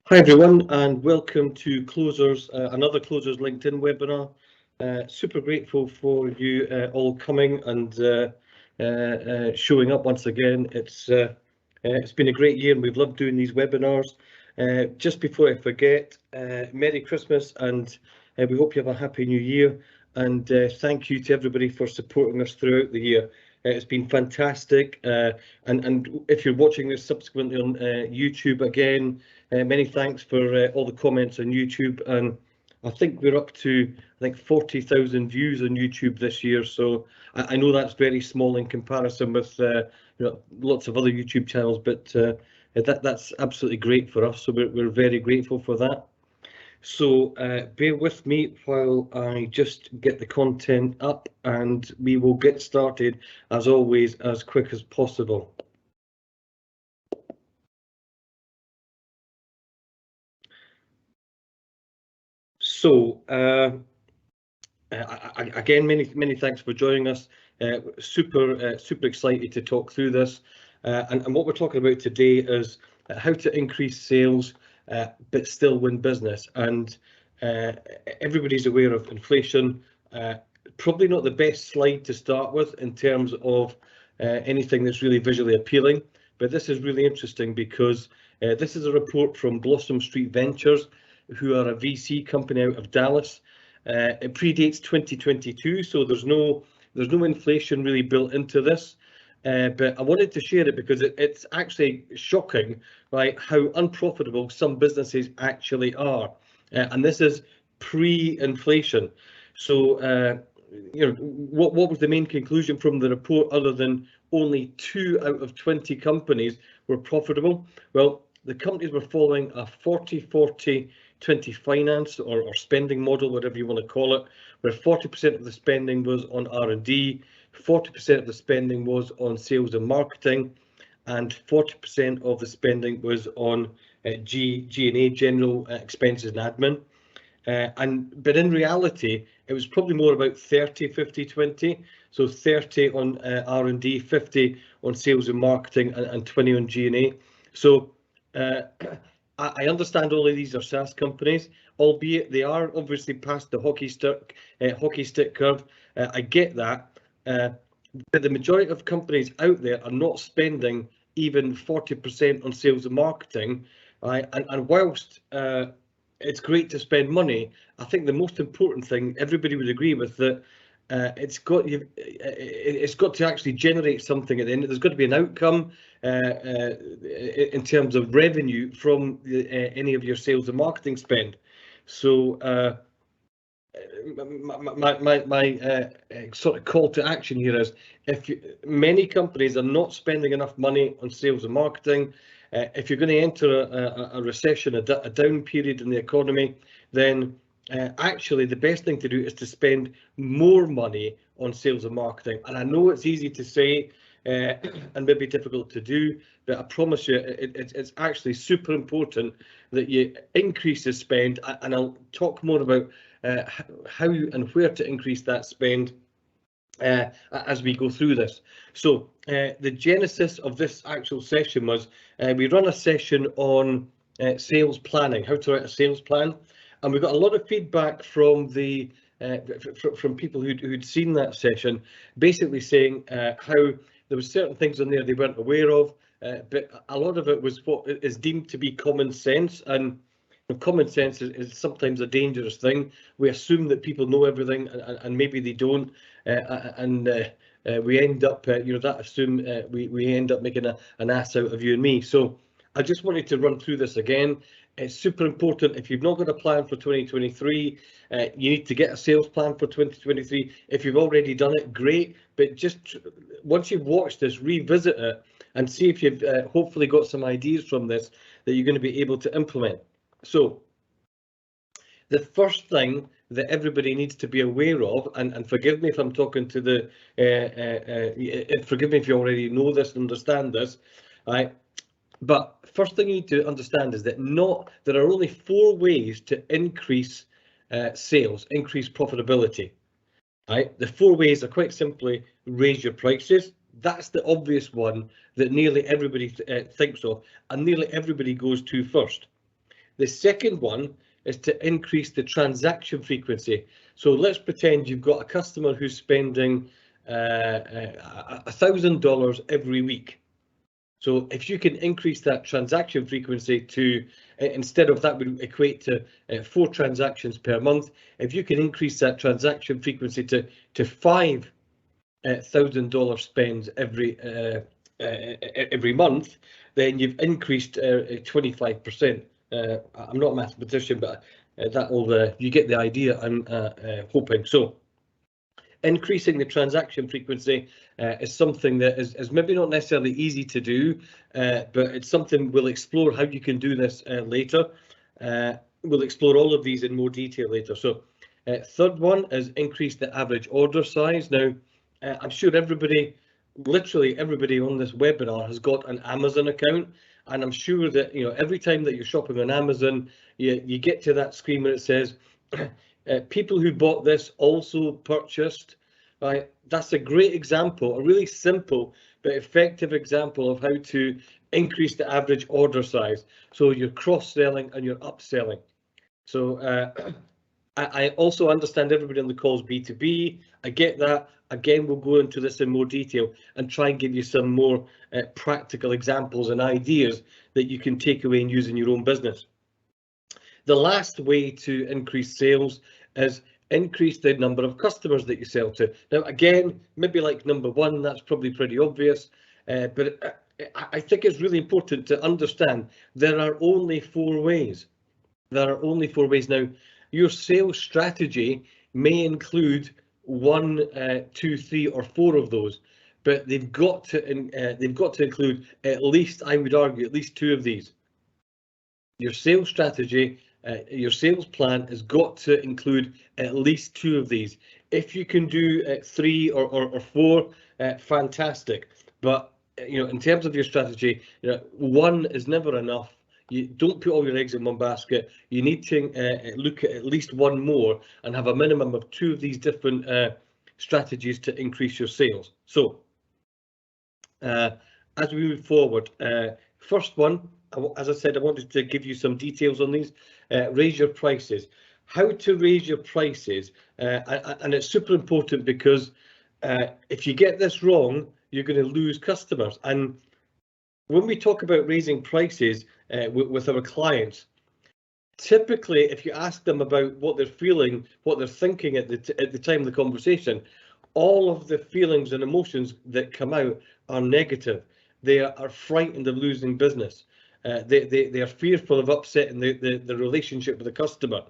Hi everyone, and welcome to Closers, another Closers LinkedIn webinar. Super grateful for you all coming and showing up once again. It's been a great year and we've loved doing these webinars. Just before I forget, Merry Christmas, and we hope you have a Happy New Year, and thank you to everybody for supporting us throughout the year. It's been fantastic, and if you're watching this subsequently on YouTube again, many thanks for all the comments on YouTube, and I think we're up to 40,000 views on YouTube this year. So I know that's very small in comparison with lots of other YouTube channels, but that's absolutely great for us. So we're very grateful for that. So bear with me while I just get the content up, and we will get started as always as quick as possible. So again, many thanks for joining us. Super excited to talk through this, and what we're talking about today is how to increase sales but still win business. And everybody's aware of inflation. Probably not the best slide to start with in terms of anything that's really visually appealing, but this is really interesting because this is a report from Blossom Street Ventures, who are a VC company out of Dallas. It predates 2022, so there's no inflation really built into this. But I wanted to share it because it's actually shocking, right, how unprofitable some businesses actually are. And this is pre-inflation. So what was the main conclusion from the report, other than only 2 out of 20 companies were profitable? Well, the companies were following a 40-40-20 finance or spending model, whatever you want to call it, where 40% of the spending was on R&D, 40% of the spending was on sales and marketing, and 40% of the spending was on G&A, general expenses and admin. But in reality, it was probably more about 30-50-20. So 30 on R&D, 50 on sales and marketing, and 20 on G&A. So I understand all of these are SaaS companies, albeit they are obviously past the hockey stick curve. I get that, but the majority of companies out there are not spending even 40% on sales and marketing. And whilst it's great to spend money, I think the most important thing, everybody would agree with, that it's got to actually generate something at the end. There's got to be an outcome in terms of revenue from any of your sales and marketing spend. So my sort of call to action here is, many companies are not spending enough money on sales and marketing. If you're going to enter a recession, a down period in the economy, then actually the best thing to do is to spend more money on sales and marketing. And I know it's easy to say and maybe difficult to do, but I promise you it's actually super important that you increase the spend, and I'll talk more about how and where to increase that spend as we go through this. So the genesis of this actual session was we run a session on sales planning, how to write a sales plan, and we got a lot of feedback from the from people who'd seen that session, basically saying how there were certain things in there they weren't aware of, but a lot of it was what is deemed to be common sense. And common sense is sometimes a dangerous thing. We assume that people know everything, and maybe they don't, and we end up, we end up making an ass out of you and me. So I just wanted to run through this again. It's super important. If you've not got a plan for 2023, you need to get a sales plan for 2023. If you've already done it, great. But just once you've watched this, revisit it and see if you've hopefully got some ideas from this that you're going to be able to implement. So the first thing that everybody needs to be aware of, and forgive me if I'm talking to the, forgive me if you already know this and understand this, right? But first thing you need to understand is that there are only 4 ways to increase sales, increase profitability. Right? The 4 ways are quite simply: raise your prices. That's the obvious one that nearly everybody thinks of, and nearly everybody goes to first. The second one is to increase the transaction frequency. So let's pretend you've got a customer who's spending $1,000 every week. So if you can increase that transaction frequency to, instead of that would equate to 4 transactions per month, if you can increase that transaction frequency to $5,000 spends every month, then you've increased 25%. I'm not a mathematician, but you get the idea. I'm hoping so. Increasing the transaction frequency is something that is maybe not necessarily easy to do, but it's something we'll explore how you can do this later. We'll explore all of these in more detail later. So third one is increase the average order size. Now, I'm sure literally everybody on this webinar has got an Amazon account, and I'm sure that every time that you're shopping on Amazon, you get to that screen where it says, people who bought this also purchased, right? That's a great example, a really simple but effective example of how to increase the average order size. So you're cross-selling and you're upselling. So I also understand everybody on the call is B2B. I get that. Again, we'll go into this in more detail and try and give you some more practical examples and ideas that you can take away and use in your own business. The last way to increase sales is increase the number of customers that you sell to. Now, again, maybe like number one, that's probably pretty obvious, but I think it's really important to understand there are only 4 ways. There are only 4 ways. Now, your sales strategy may include 1, 2, 3, or 4 of those, but they've got to include at least, I would argue, at least 2 of these. Your sales strategy, your sales plan has got to include at least 2 of these. If you can do 3 or 4, fantastic. But in terms of your strategy, 1 is never enough. You don't put all your eggs in one basket. You need to look at least 1 more and have a minimum of 2 of these different strategies to increase your sales. So as we move forward, first one, as I said, I wanted to give you some details on these. Raise your prices. How to raise your prices, and it's super important because if you get this wrong, you're going to lose customers. And when we talk about raising prices with our clients, typically, if you ask them about what they're feeling, what they're thinking at the time of the conversation, all of the feelings and emotions that come out are negative. They are frightened of losing business. They are fearful of upsetting the relationship with the customer.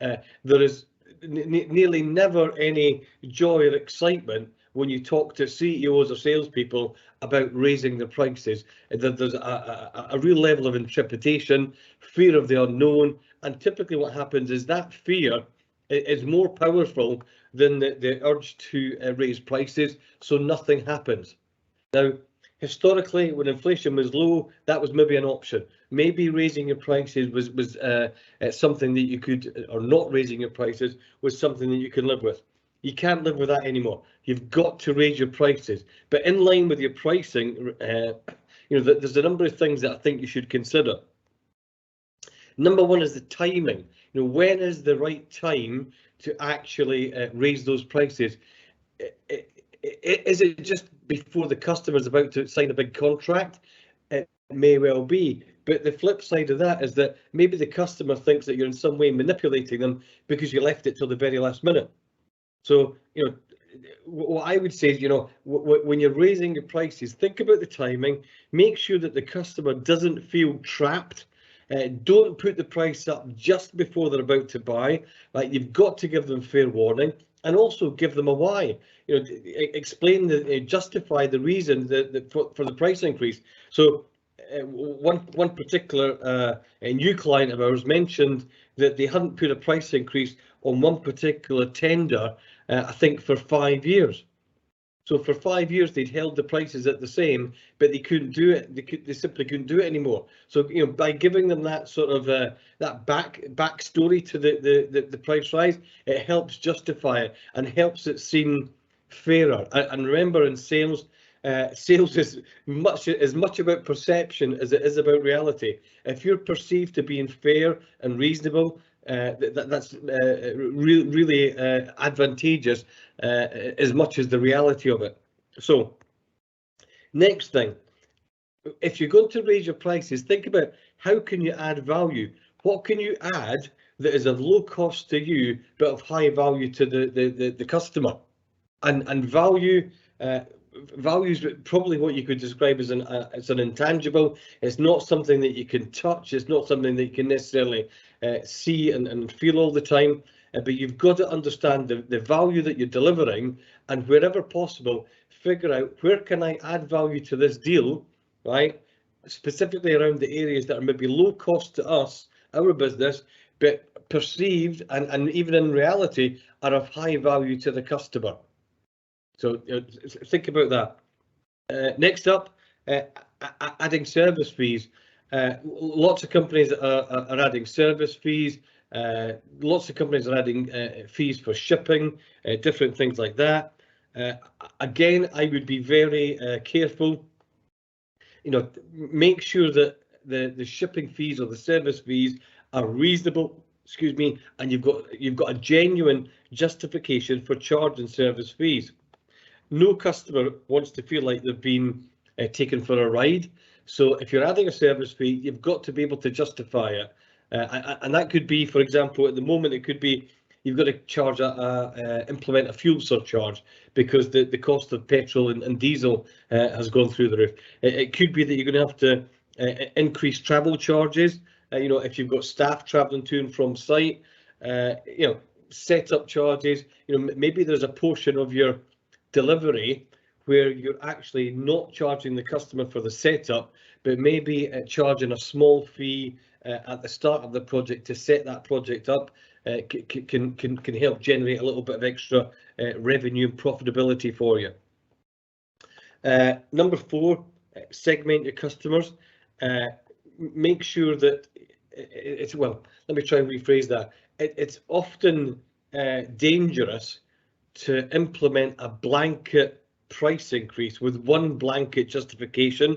There is nearly never any joy or excitement when you talk to CEOs or salespeople about raising their prices. There's a real level of intrepidation, fear of the unknown, and typically what happens is that fear is more powerful than the urge to raise prices, so nothing happens. Now, historically, when inflation was low, that was maybe an option. Maybe raising your prices was something that you could, or not raising your prices was something that you can live with. You can't live with that anymore. You've got to raise your prices. But in line with your pricing, there's a number of things that I think you should consider. Number one is the timing. When is the right time to actually raise those prices? Is it just before the customer's about to sign a big contract? It may well be. But the flip side of that is that maybe the customer thinks that you're in some way manipulating them because you left it till the very last minute. So, what I would say is, when you're raising your prices, think about the timing, make sure that the customer doesn't feel trapped. Don't put the price up just before they're about to buy. Like, you've got to give them fair warning, and also give them a why. Explain justify the reason for the price increase. So one particular new client of ours mentioned that they hadn't put a price increase on one particular tender, I think for 5 years. So for 5 years they'd held the prices at the same, but they couldn't do it. They simply couldn't do it anymore. So by giving them that sort of that backstory to the price rise, it helps justify it and helps it seem fairer. And remember, in sales, sales is much about perception as it is about reality. If you're perceived to being fair and reasonable, that's really advantageous as much as the reality of it. So, next thing, if you're going to raise your prices, think about how can you add value? What can you add that is of low cost to you but of high value to the customer? And value is probably what you could describe as an intangible. It's not something that you can touch. It's not something that you can necessarily see and feel all the time. But you've got to understand the value that you're delivering, and wherever possible, figure out where can I add value to this deal, right? Specifically around the areas that are maybe low cost to us, our business, but perceived and even in reality are of high value to the customer. So think about that. Next up, adding service fees. Lots of companies are adding service fees. Lots of companies are adding fees for shipping, different things like that. Again, I would be very careful. Make sure that the shipping fees or the service fees are reasonable. Excuse me, and you've got a genuine justification for charging service fees. No customer wants to feel like they've been taken for a ride. So if you're adding a service fee, you've got to be able to justify it. And that could be, for example, at the moment, it could be you've got to charge implement a fuel surcharge because the cost of petrol and diesel has gone through the roof. It could be that you're going to have to increase travel charges. If you've got staff traveling to and from site, setup charges. Maybe there's a portion of your delivery where you're actually not charging the customer for the setup, but maybe charging a small fee at the start of the project to set that project up can help generate a little bit of extra revenue and profitability for you. Number 4, segment your customers. Make sure that let me try and rephrase that. It's often dangerous to implement a blanket price increase with one blanket justification,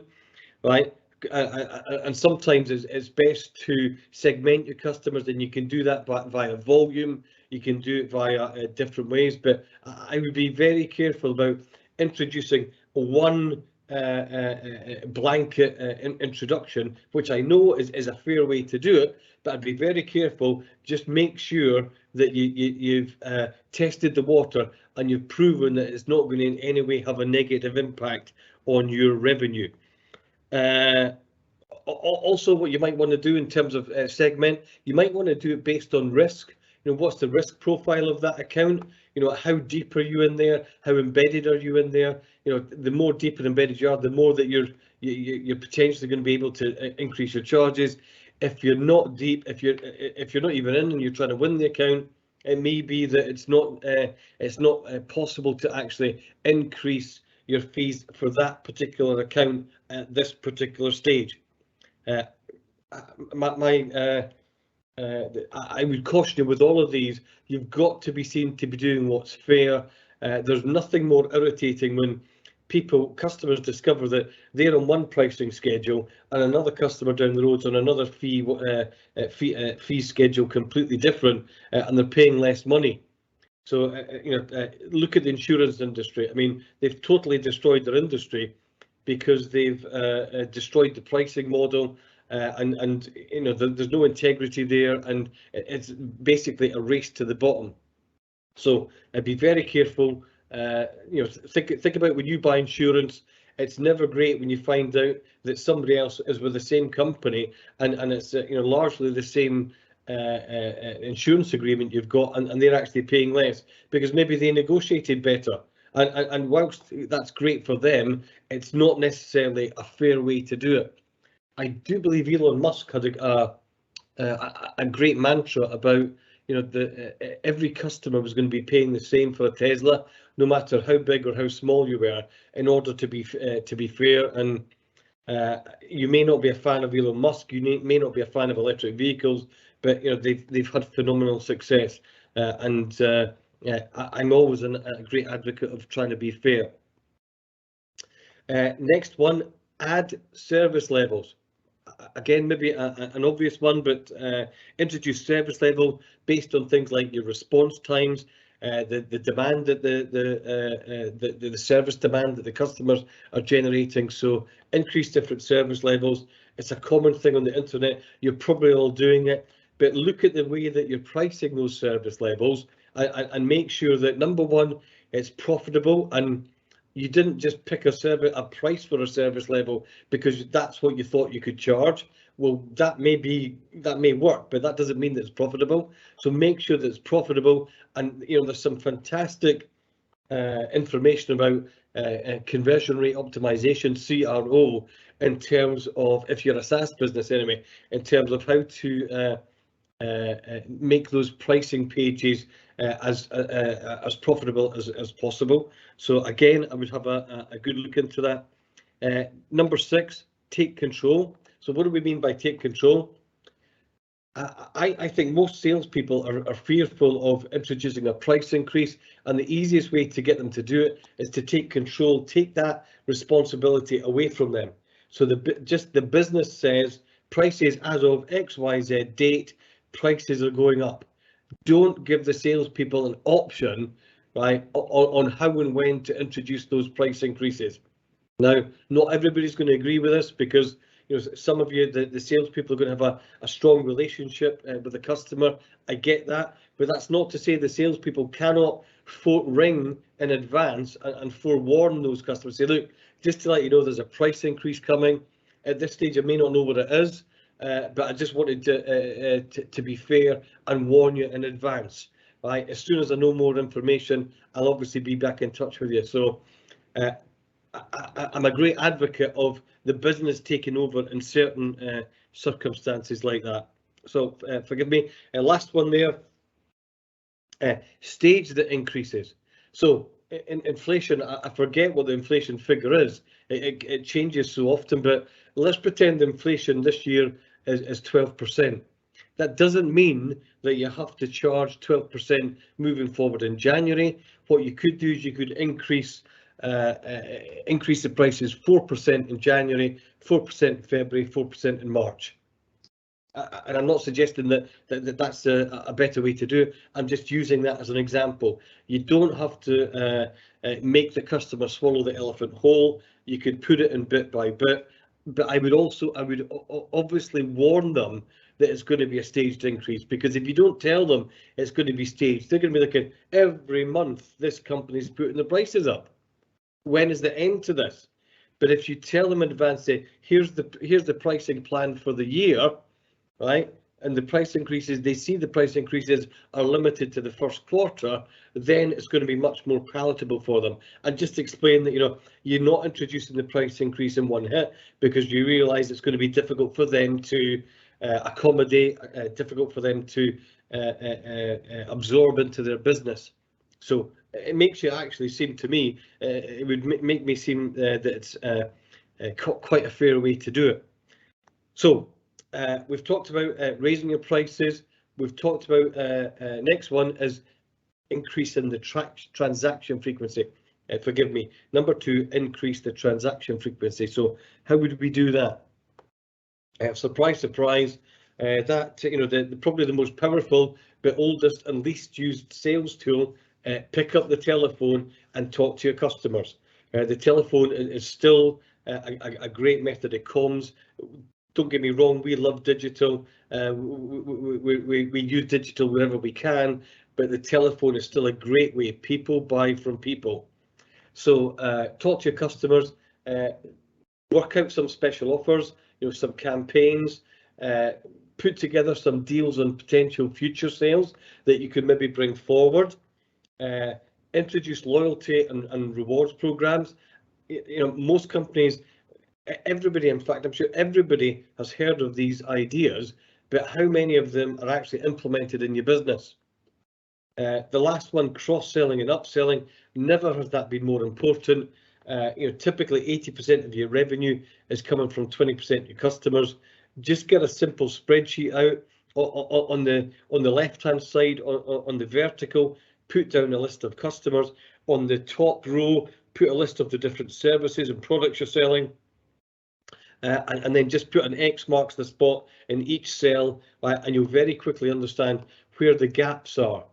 right? And sometimes it's best to segment your customers, and you can do that via volume. You can do it via different ways, but I would be very careful about introducing one blanket introduction, which I know is a fair way to do it, but I'd be very careful. Just make sure that you've tested the water and you've proven that it's not going to in any way have a negative impact on your revenue. Also, what you might want to do in terms of segment, you might want to do it based on risk. What's the risk profile of that account? How deep are you in there? How embedded are you in there? The more deep and embedded you are, the more that you're potentially going to be able to increase your charges. If you're not deep, if you're not even in and you're trying to win the account, it may be that it's not possible to actually increase your fees for that particular account at this particular stage. I would caution you with all of these. You've got to be seen to be doing what's fair. There's nothing more irritating when customers discover that they're on one pricing schedule and another customer down the road's on another fee schedule completely different, and they're paying less money. So look at the insurance industry. I mean, they've totally destroyed their industry because they've destroyed the pricing model. And there's no integrity there, and it's basically a race to the bottom. So be very careful. Think about when you buy insurance. It's never great when you find out that somebody else is with the same company and it's largely the same insurance agreement you've got, and they're actually paying less because maybe they negotiated better. And whilst that's great for them, it's not necessarily a fair way to do it. I do believe Elon Musk had a great mantra about every customer was going to be paying the same for a Tesla, no matter how big or how small you were, in order to be fair. And you may not be a fan of Elon Musk, you may not be a fan of electric vehicles, but they've had phenomenal success. I'm always a great advocate of trying to be fair. Next one, add service levels. Again, maybe an obvious one, but introduce service level based on things like your response times, the demand that the service demand that the customers are generating. So increase different service levels. It's a common thing on the internet. You're probably all doing it, but look at the way that you're pricing those service levels and make sure that, number one, it's profitable, and you didn't just pick a price for a service level because that's what you thought you could charge. Well, that may work, but that doesn't mean that it's profitable. So make sure that it's profitable. And there's some fantastic information about conversion rate optimization, CRO, in terms of, if you're a SaaS business anyway, in terms of how to make those pricing pages as profitable as possible. So again, I would have a good look into that. Number 6, take control. So what do we mean by take control? I think most salespeople are fearful of introducing a price increase, and the easiest way to get them to do it is to take control, take that responsibility away from them. So the business says prices as of XYZ date, prices are going up. Don't give the salespeople an option, right, on how and when to introduce those price increases. Now, not everybody's going to agree with this, because some of you, the salespeople, are going to have a strong relationship with the customer. I get that, but that's not to say the salespeople cannot ring in advance and forewarn those customers. Say, look, just to let you know, there's a price increase coming. At this stage, I may not know what it is, but I just wanted to be fair and warn you in advance. Right? As soon as I know more information, I'll obviously be back in touch with you. So I'm a great advocate of the business taking over in certain circumstances like that. So forgive me. Last one there, stage the increases. So in inflation, I forget what the inflation figure is. It changes so often, but let's pretend inflation this year is 12%. That doesn't mean that you have to charge 12% moving forward in January. What you could do is you could increase the prices 4% in January, 4% in February, 4% in March. And I'm not suggesting that's a better way to do it. I'm just using that as an example. You don't have to make the customer swallow the elephant whole. You could put it in bit by bit, but I would obviously warn them that it's going to be a staged increase, because if you don't tell them it's going to be staged, they're going to be looking every month, this company's putting the prices up. When is the end to this? But if you tell them in advance, say, here's the pricing plan for the year, right? And the price increases, they see the price increases are limited to the first quarter, then it's going to be much more palatable for them. And just explain that, you're not introducing the price increase in one hit because you realise it's going to be difficult for them to accommodate, difficult for them to absorb into their business. So it makes you actually seem to me, it would make me seem that it's quite a fair way to do it. So we've talked about raising your prices. We've talked about next one is increasing the transaction frequency. Forgive me. Number 2, increase the transaction frequency. So how would we do that? Surprise, surprise. That probably the most powerful but oldest and least used sales tool. Pick up the telephone and talk to your customers. The telephone is still a great method of comms. Don't get me wrong, we love digital. We use digital wherever we can, but the telephone is still a great way. People buy from people. So talk to your customers, work out some special offers, some campaigns, put together some deals on potential future sales that you could maybe bring forward. Introduce loyalty and rewards programs. Most companies, everybody, in fact, I'm sure everybody has heard of these ideas, but how many of them are actually implemented in your business? The last one, cross-selling and upselling, never has that been more important. Typically 80% of your revenue is coming from 20% of your customers. Just get a simple spreadsheet out on the left-hand side, on the vertical, put down a list of customers. On the top row, put a list of the different services and products you're selling, and then just put an X marks the spot in each cell, right, and you'll very quickly understand where the gaps are.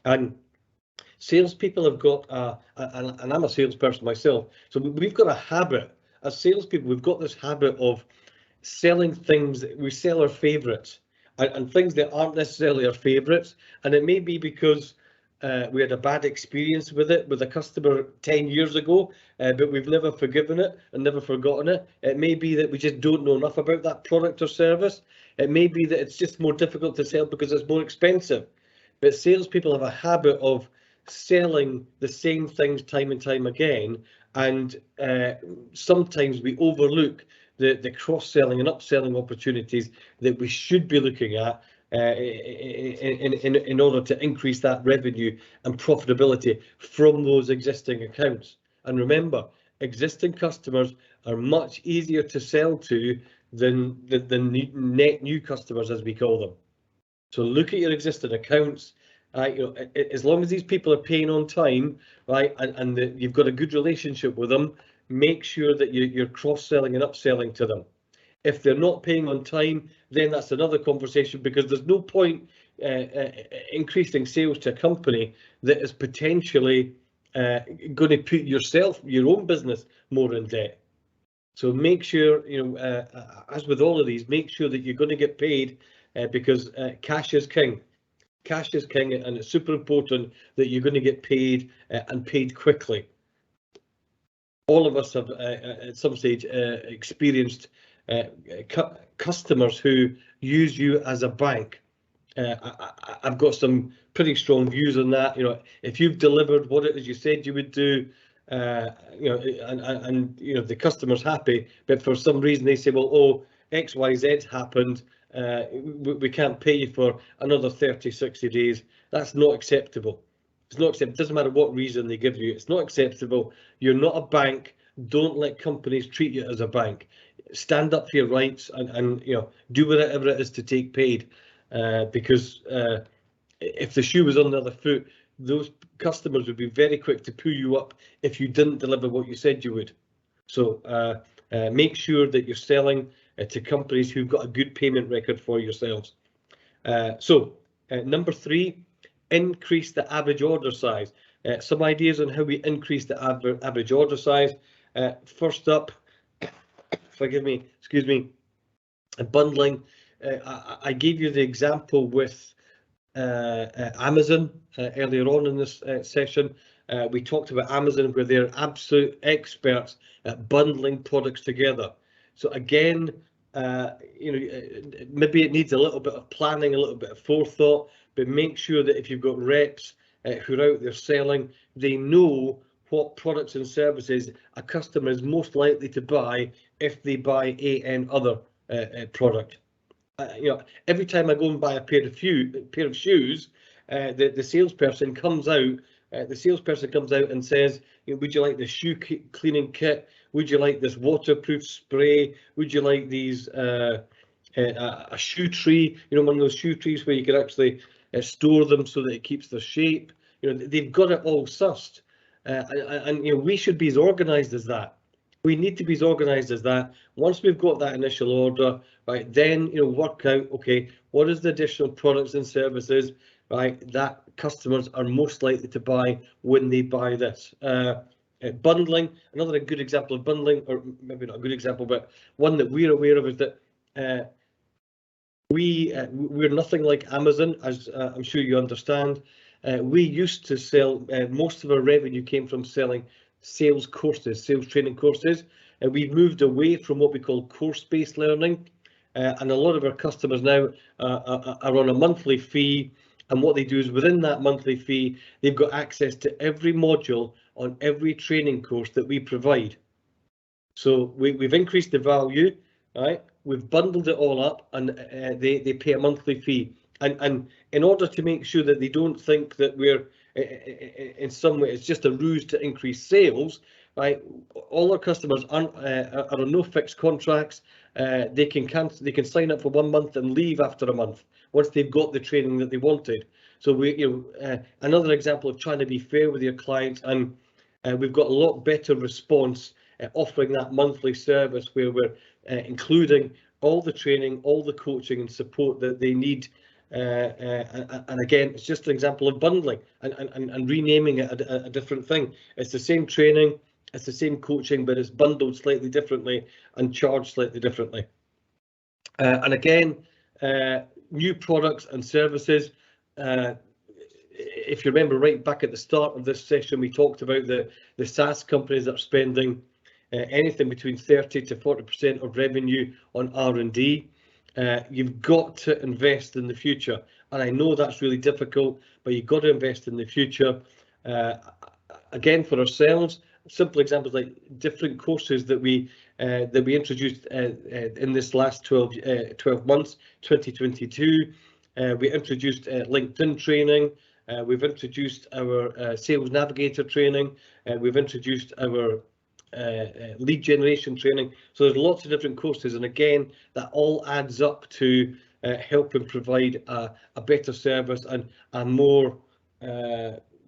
And salespeople have got, and I'm a salesperson myself, so we've got a habit, as salespeople, we've got this habit of selling things, we sell our favourites, and things that aren't necessarily our favourites, and it may be because we had a bad experience with it with a customer 10 years ago, but we've never forgiven it and never forgotten it. It may be that we just don't know enough about that product or service. It may be that it's just more difficult to sell because it's more expensive. But salespeople have a habit of selling the same things time and time again, and sometimes we overlook the cross-selling and upselling opportunities that we should be looking at in order to increase that revenue and profitability from those existing accounts. And remember, existing customers are much easier to sell to than the net new customers, as we call them. So look at your existing accounts. As long as these people are paying on time, right, and you've got a good relationship with them, make sure that you're cross-selling and upselling to them. If they're not paying on time, then that's another conversation, because there's no point increasing sales to a company that is potentially going to put your own business more in debt. So make sure, as with all of these, make sure that you're going to get paid, because cash is king. Cash is king, and it's super important that you're going to get paid, and paid quickly. All of us have at some stage experienced customers who use you as a bank. I've got some pretty strong views on that. If you've delivered what it is you said you would do, and the customer's happy, but for some reason they say, well, oh, XYZ happened, we can't pay you for another 30, 60 days. That's not acceptable. It's not acceptable. It doesn't matter what reason they give you. It's not acceptable. You're not a bank. Don't let companies treat you as a bank. Stand up for your rights, and do whatever it is to take paid, because if the shoe was on the other foot, those customers would be very quick to pull you up if you didn't deliver what you said you would. So make sure that you're selling to companies who've got a good payment record for yourselves. Number 3, increase the average order size. Some ideas on how we increase the average order size. First up, excuse me, bundling. I gave you the example with Amazon earlier on in this session. We talked about Amazon, where they're absolute experts at bundling products together. So again, maybe it needs a little bit of planning, a little bit of forethought, but make sure that if you've got reps who are out there selling, they know what products and services a customer is most likely to buy if they buy an other product. Every time I go and buy a pair of shoes, the salesperson comes out. And says, would you like the shoe cleaning kit? Would you like this waterproof spray? Would you like these a shoe tree? One of those shoe trees where you can actually store them so that it keeps their shape. They've got it all sussed, and we should be as organised as that. We need to be as organised as that. Once we've got that initial order, right, then work out, okay, what is the additional products and services, right, that customers are most likely to buy when they buy this. Bundling, another good example of bundling, or maybe not a good example, but one that we're aware of, is that we're nothing like Amazon, as I'm sure you understand. We used to sell, most of our revenue came from selling sales courses, sales training courses, and we've moved away from what we call course-based learning, and a lot of our customers now are on a monthly fee, and what they do is within that monthly fee, they've got access to every module on every training course that we provide. So we've increased the value, right? We've bundled it all up, and they pay a monthly fee. And in order to make sure that they don't think that we're in some way it's just a ruse to increase sales, right? All our customers are on no fixed contracts. They can sign up for 1 month and leave after a month once they've got the training that they wanted. So another example of trying to be fair with your clients, and We've got a lot better response offering that monthly service where we're including all the training, all the coaching and support that they need. And again, it's just an example of bundling and renaming it a different thing. It's the same training, it's the same coaching, but it's bundled slightly differently and charged slightly differently. And again, new products and services. If you remember right back at the start of this session, we talked about the SaaS companies that are spending anything between 30 to 40% of revenue on R&D. You've got to invest in the future, and I know that's really difficult, but you've got to invest in the future. Again, for ourselves, simple examples like different courses that we introduced in this last 12 months, 2022. We introduced LinkedIn training. We've introduced our Sales Navigator training. We've introduced our lead generation training. So there's lots of different courses, and again, that all adds up to helping provide a better service and a more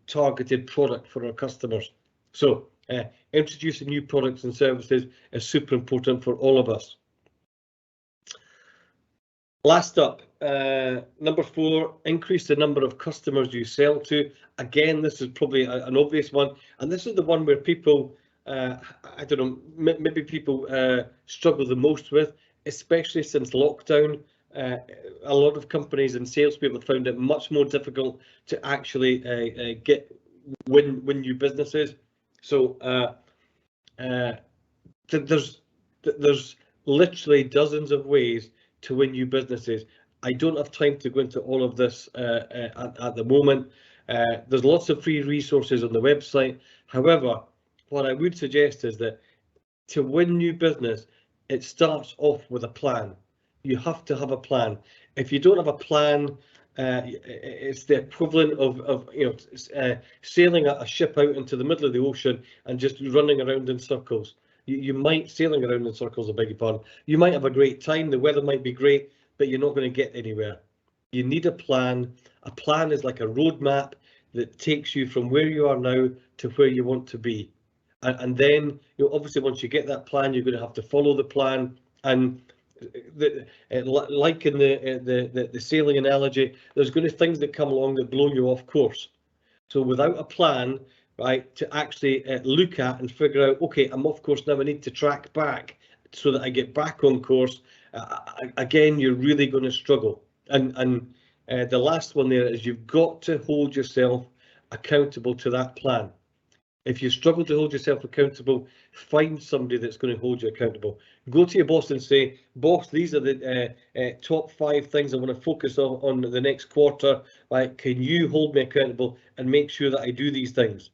targeted product for our customers. So introducing new products and services is super important for all of us. Last up, number 4, increase the number of customers you sell to. Again, this is probably an obvious one, and this is the one where people, I don't know, maybe people struggle the most with, especially since lockdown. A lot of companies and salespeople have found it much more difficult to actually win new businesses. So there's literally dozens of ways to win new businesses. I don't have time to go into all of this at the moment. There's lots of free resources on the website. However, what I would suggest is that to win new business, it starts off with a plan. You have to have a plan. If you don't have a plan, it's the equivalent of sailing a ship out into the middle of the ocean and just running around in circles. You might sailing around in circles, I beg your pardon. You might have a great time, the weather might be great, but you're not going to get anywhere. You need a plan. A plan is like a roadmap that takes you from where you are now to where you want to be. And then, obviously, once you get that plan, you're going to have to follow the plan. And like in the sailing analogy, there's going to be things that come along that blow you off course. So without a plan, right, to actually look at and figure out, okay, I'm off course now, I need to track back so that I get back on course, again, you're really going to struggle. And the last one there is you've got to hold yourself accountable to that plan. If you struggle to hold yourself accountable, find somebody that's going to hold you accountable. Go to your boss and say, boss, these are the top 5 things I want to focus on the next quarter. Right? Can you hold me accountable and make sure that I do these things?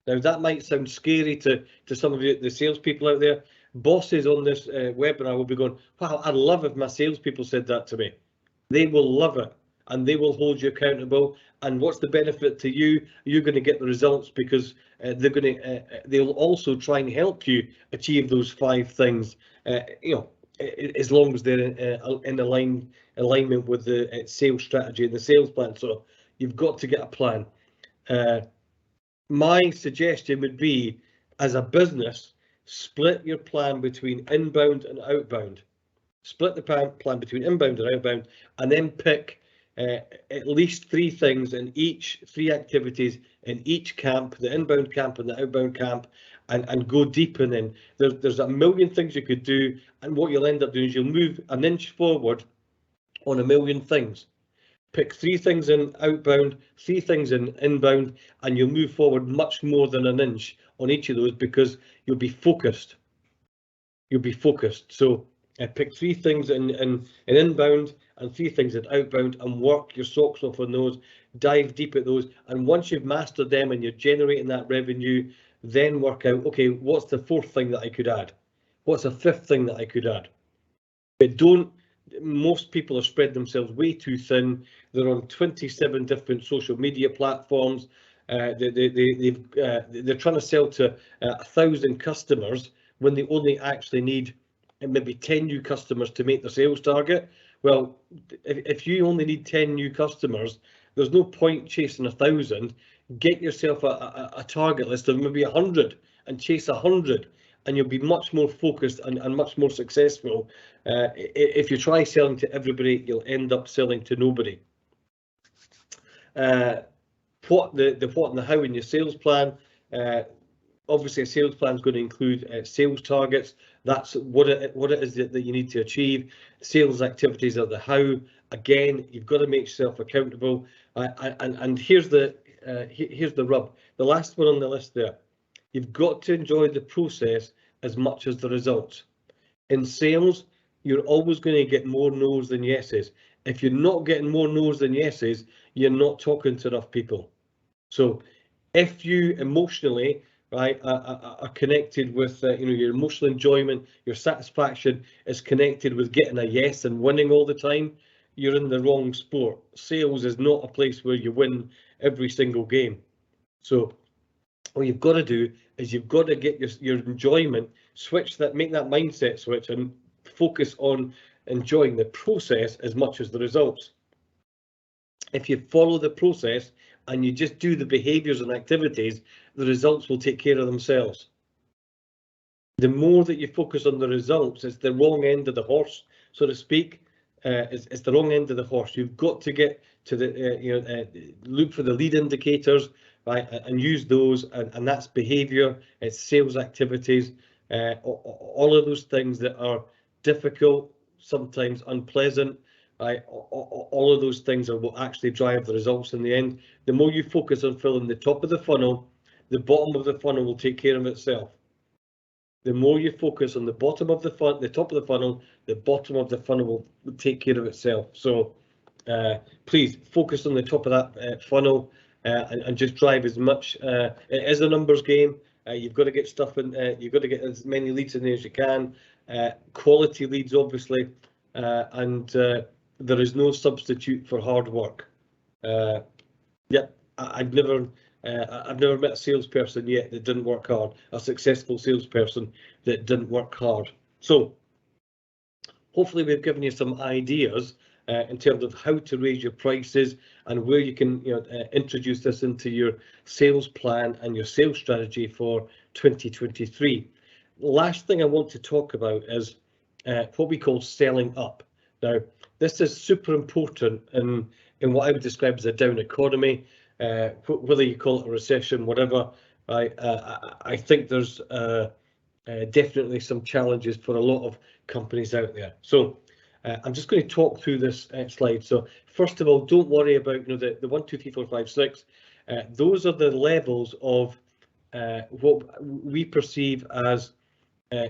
Now, that might sound scary to some of you, the salespeople out there. Bosses on this webinar will be going, wow, I'd love if my salespeople said that to me. They will love it, and they will hold you accountable. And what's the benefit to you? You're going to get the results because they'll also try and help you achieve those 5 things. As long as they're in alignment with the sales strategy and the sales plan. So you've got to get a plan. My suggestion would be, as a business, split your plan between inbound and outbound. Split the plan between inbound and outbound, and then pick at least 3 things in each 3 activities in each camp, the inbound camp and the outbound camp, and go deep in them. There's a million things you could do, and what you'll end up doing is you'll move an inch forward on a million things. Pick 3 things in outbound, 3 things in inbound, and you'll move forward much more than an inch on each of those because you'll be focused. You'll be focused. So pick 3 things in inbound and 3 things in outbound and work your socks off on those, dive deep at those. And once you've mastered them and you're generating that revenue, then work out, okay, what's the 4th thing that I could add? What's the 5th thing that I could add? But most people have spread themselves way too thin. They're on 27 different social media platforms. They're trying to sell to 1,000 customers when they only actually need maybe 10 new customers to make their sales target. Well, if you only need 10 new customers, there's no point chasing 1,000. Get yourself a target list of maybe 100 and chase 100, and you'll be much more focused and much more successful. If you try selling to everybody, you'll end up selling to nobody. What and the how in your sales plan. Obviously, a sales plan is going to include sales targets. That's what it is that you need to achieve. Sales activities are the how. Again, you've got to make yourself accountable. And here's the rub. The last one on the list there. You've got to enjoy the process as much as the results. In sales, you're always going to get more no's than yeses. If you're not getting more no's than yeses, you're not talking to enough people. So if you emotionally, right, are connected with your emotional enjoyment, your satisfaction is connected with getting a yes and winning all the time, you're in the wrong sport. Sales is not a place where you win every single game. So what you've got to do is you've got to get your enjoyment, make that mindset switch and focus on enjoying the process as much as the results. If you follow the process and you just do the behaviors and activities, the results will take care of themselves. The more that you focus on the results, it's the wrong end of the horse, so to speak. It's the wrong end of the horse. You've got to get to the look for the lead indicators, right, and use those, and that's behavior, it's sales activities, all of those things that are difficult, sometimes unpleasant. Right, all of those things are what actually drive the results in the end. The more you focus on filling the top of the funnel, the bottom of the funnel will take care of itself. The more you focus on the bottom of the funnel, the top of the funnel, the bottom of the funnel will take care of itself. So please focus on the top of that funnel and just drive as much. It is a numbers game. You've got to get stuff in. You've got to get as many leads in there as you can. Quality leads, obviously, and there is no substitute for hard work. I've never met a salesperson yet that didn't work hard, a successful salesperson that didn't work hard. So hopefully we've given you some ideas in terms of how to raise your prices and where you can introduce this into your sales plan and your sales strategy for 2023. Last thing I want to talk about is what we call selling up. Now, this is super important in what I would describe as a down economy, whether you call it a recession, whatever. I think there's definitely some challenges for a lot of companies out there. So I'm just going to talk through this slide. So first of all, don't worry about the 1, 2, 3, 4, 5, 6. Those are the levels of what we perceive as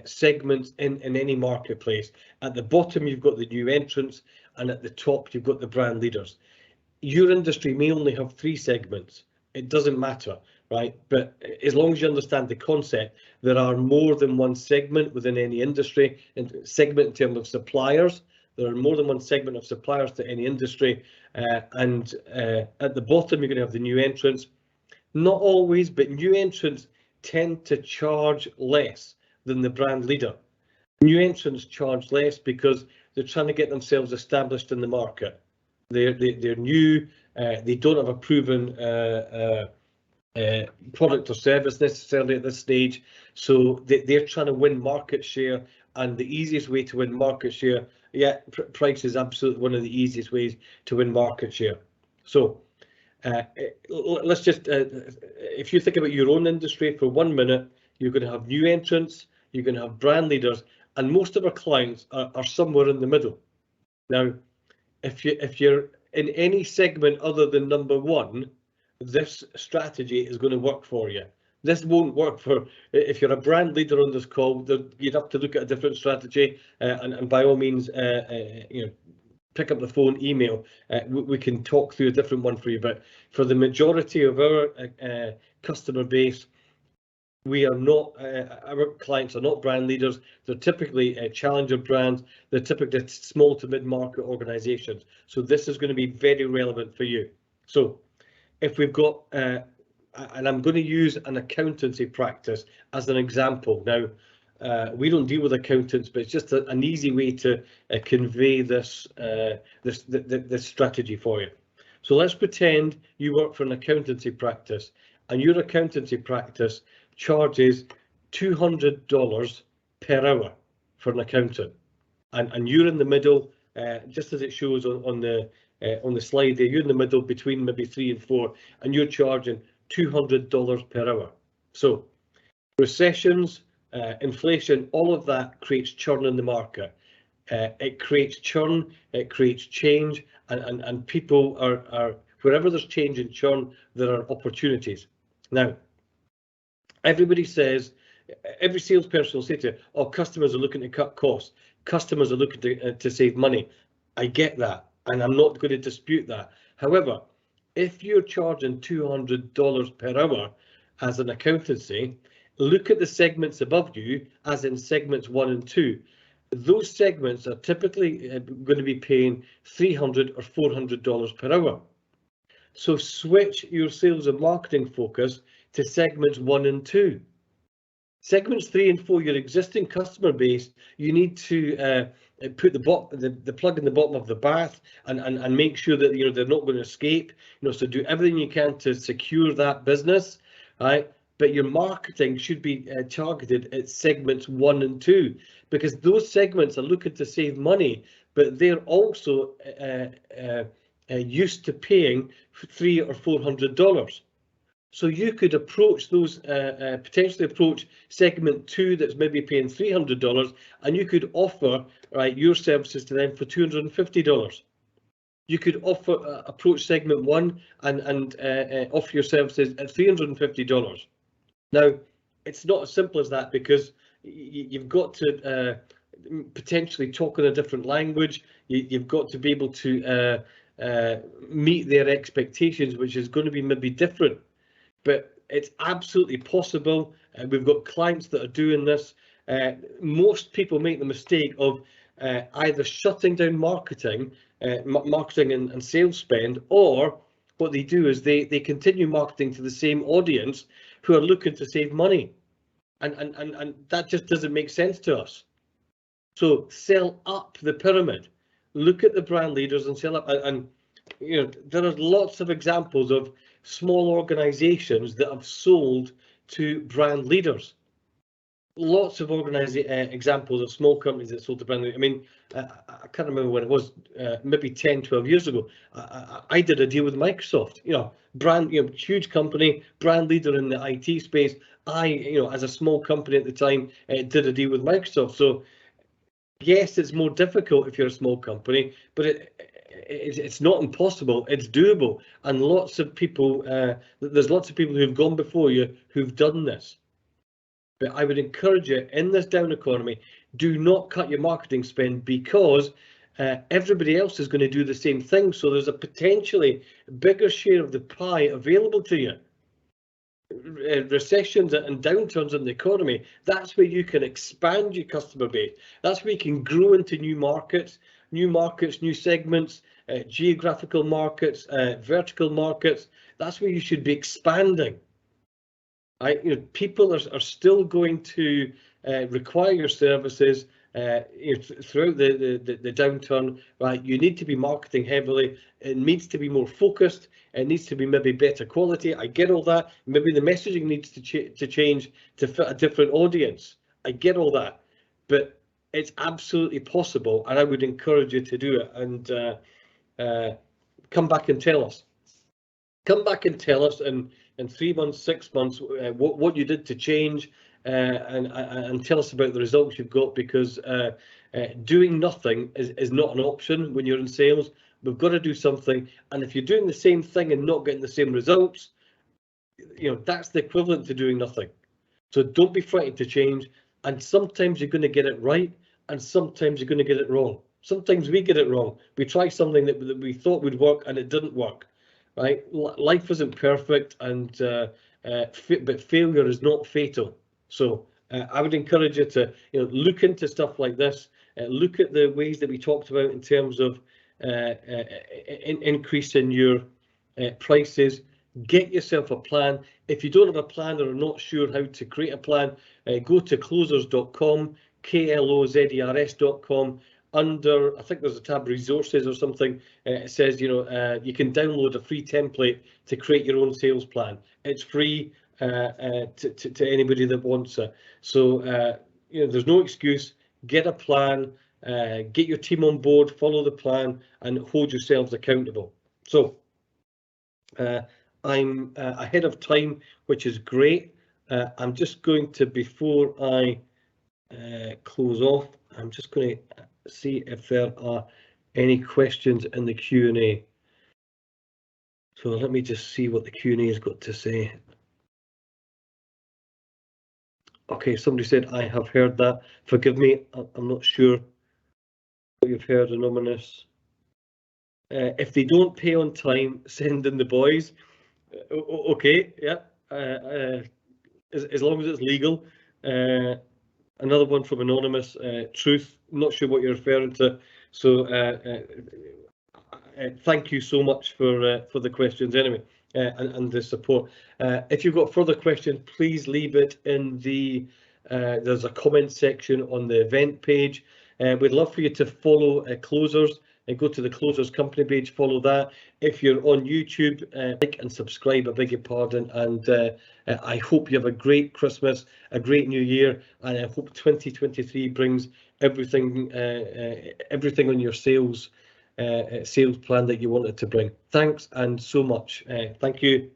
segments in any marketplace. At the bottom, you've got the new entrants, and at the top, you've got the brand leaders. Your industry may only have 3 segments. It doesn't matter, right? But as long as you understand the concept, there are more than one segment within any industry. And segment in terms of suppliers, there are more than one segment of suppliers to any industry. And at the bottom, you're going to have the new entrants. Not always, but new entrants tend to charge less than the brand leader. New entrants charge less because they're trying to get themselves established in the market. They're new. They don't have a proven product or service necessarily at this stage, so they're trying to win market share. And the easiest way to win market share, price is absolutely one of the easiest ways to win market share. So let's just, if you think about your own industry for 1 minute, you're going to have new entrants, you're going to have brand leaders, and most of our clients are somewhere in the middle. Now, if you're in any segment other than number 1, this strategy is going to work for you. This won't work for, if you're a brand leader on this call, you'd have to look at a different strategy, and by all means, pick up the phone, email. We can talk through a different one for you. But for the majority of our customer base, we are not, our clients are not brand leaders. They're typically challenger brands. They're typically small to mid-market organizations. So this is going to be very relevant for you. So if we've got, and I'm going to use an accountancy practice as an example. Now, we don't deal with accountants, but it's just an easy way to convey this, this strategy for you. So let's pretend you work for an accountancy practice and your accountancy practice charges $200 per hour for an accountant, and you're in the middle, just as it shows on the slide there. You're in the middle between maybe 3 and 4, and you're charging $200 per hour. So recessions, inflation, all of that creates churn in the market. It creates churn, it creates change, and people are wherever there's change and churn, there are opportunities. Now, everybody says, every salesperson will say to you, oh, customers are looking to cut costs, customers are looking to save money. I get that, and I'm not going to dispute that. However, if you're charging $200 per hour as an accountancy, look at the segments above you, as in segments 1 and 2. Those segments are typically going to be paying $300 or $400 per hour. So switch your sales and marketing focus to segments 1 and 2. Segments 3 and 4, your existing customer base, you need to put the plug in the bottom of the bath and make sure that they're not going to escape. So do everything you can to secure that business, right? But your marketing should be targeted at segments 1 and 2, because those segments are looking to save money, but they're also used to paying $300 or $400. So you could approach those, potentially approach segment 2 that's maybe paying $300, and you could offer your services to them for $250. You could approach segment 1 and offer your services at $350. Now, it's not as simple as that, because you've got to potentially talk in a different language. You've got to be able to meet their expectations, which is going to be maybe different. But it's absolutely possible. We've got clients that are doing this. Most people make the mistake of either shutting down marketing and sales spend, or what they do is they continue marketing to the same audience who are looking to save money, and that just doesn't make sense to us. So sell up the pyramid. Look at the brand leaders and sell up. And there are lots of examples of small organizations that have sold to brand leaders. Lots of examples of small companies that sold to brand leaders. I mean, I can't remember when it was, maybe 10, 12 years ago. I did a deal with Microsoft, huge company, brand leader in the IT space. As a small company at the time, did a deal with Microsoft. So yes, it's more difficult if you're a small company, but it's not impossible. It's doable, and lots of people. There's lots of people who've gone before you who've done this. But I would encourage you, in this down economy, do not cut your marketing spend, because everybody else is going to do the same thing. So there's a potentially bigger share of the pie available to you. Recessions and downturns in the economy, that's where you can expand your customer base. That's where you can grow into new markets, new segments, geographical markets, vertical markets. That's where you should be expanding. People are still going to require your services throughout the downturn. Right, you need to be marketing heavily. It needs to be more focused. It needs to be maybe better quality. I get all that. Maybe the messaging needs to change to fit a different audience. I get all that, but it's absolutely possible, and I would encourage you to do it. And come back and tell us. Come back and tell us in 3 months, 6 months, what you did to change, and tell us about the results you've got, because doing nothing is not an option when you're in sales. We've got to do something, and if you're doing the same thing and not getting the same results, that's the equivalent to doing nothing. So don't be frightened to change, and sometimes you're going to get it right, and sometimes you're going to get it wrong. Sometimes we get it wrong. We try something that we thought would work and it didn't work. Right? Life isn't perfect, but failure is not fatal. So I would encourage you to look into stuff like this. Look at the ways that we talked about in terms of increasing your prices. Get yourself a plan. If you don't have a plan or are not sure how to create a plan, go to closers.com, klozers.com, under, I think there's a tab resources or something. It says, you can download a free template to create your own sales plan. It's free to anybody that wants it. So there's no excuse. Get a plan, get your team on board, follow the plan, and hold yourselves accountable. So I'm ahead of time, which is great. I'm just going to, before I close off, I'm just going to see if there are any questions in the Q&A. So let me just see what the Q&A has got to say. Okay, somebody said, I have heard that. Forgive me, I'm not sure what you've heard, Anonymous. If they don't pay on time, send in the boys. Okay, yeah. As long as it's legal. Another one from Anonymous, truth, not sure what you're referring to. So thank you so much for the questions anyway, and the support. If you've got further questions, please leave it in the, there's a comment section on the event page. We'd love for you to follow Closers and go to the Closers company page, follow that. If you're on YouTube, like and subscribe, I beg your pardon, and I hope you have a great Christmas, a great New Year, and I hope 2023 brings everything on your sales plan that you want it to bring. Thanks and so much. Thank you.